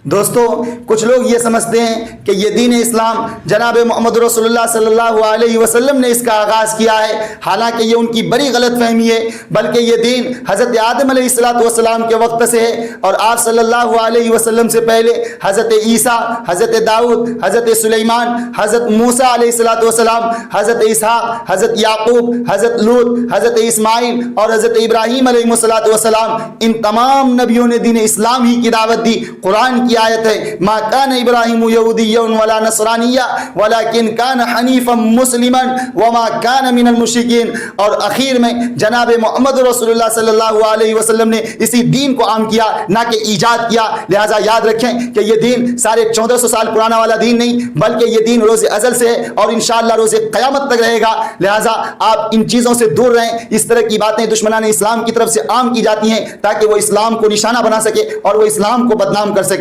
दोस्तों, कुछ लोग ये समझते हैं कि ये दीन इस्लाम जनाब मोहम्मद रसूलुल्लाह सल्लल्लाहु अलैहि वसल्लम ने इसका आगाज़ किया है। हालांकि ये उनकी बड़ी गलत फहमी है, बल्कि ये दीन हज़रत आदम अलैहिस्सलाम के वक्त से है और आप सल्लल्लाहु अलैहि वसल्लम से पहले हज़रत ईसा, हज़रत दाऊद, हज़रत सुलेमान, हज़रत मूसा अलैहिस्सलाम, हज़रत इसहाक, हज़रत याकूब, हज़रत लूत, हज़रत इस्माइल और हज़रत इब्राहीम अलैहिस्सलाम, इन तमाम नबियों ने दीन इस्लाम ही की दावत दी। कुरान की आयत है, मा कान इब्राहीम यहूदिय्यन वला नसरानिय्या वलाकिन कान हनीफम मुस्लिमन वमा कान मिनल मुशरिकीन। और आखिर में जनाब मोहम्मद रसूलुल्लाह सल्लल्लाहु अलैहि वसल्लम ने इसी दीन को आम किया, ना कि ईजाद किया। लिहाजा याद रखें कि ये दीन 1450 साल पुराना वाला दीन नहीं, बल्कि ये दीन रोज़े अज़ल से है और इंशाअल्लाह रोज़े क़यामत तक रहेगा। लिहाजा आप इन चीज़ों से दूर रहें। इस तरह की बातें दुश्मनान इस्लाम की तरफ से आम की जाती हैं ताकि वो इस्लाम को निशाना बना सके और वो इस्लाम को बदनाम कर सके।